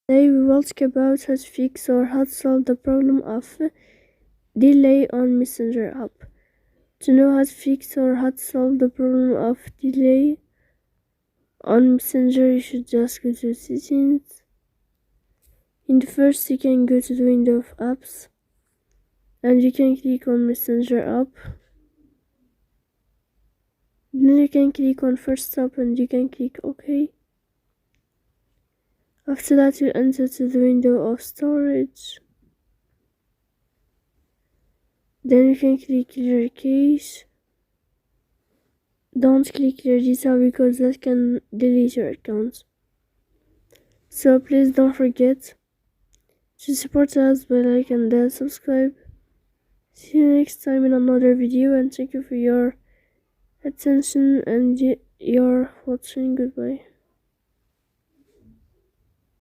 Today we will talk about how to fix or how to solve the problem of delay on Messenger app. To know how to fix or how to solve the problem of delay on Messenger, you should just go to settings. In the first, you can go to the window of apps and you can click on Messenger app. Then you can click on first stop and you can click OK. After that, you enter to the window of storage. Then you can click clear cache. Don't click clear data because that can delete your account. So please don't forget to support us by like and then subscribe. See you next time in another video, and thank you for your attention and your watching. Goodbye.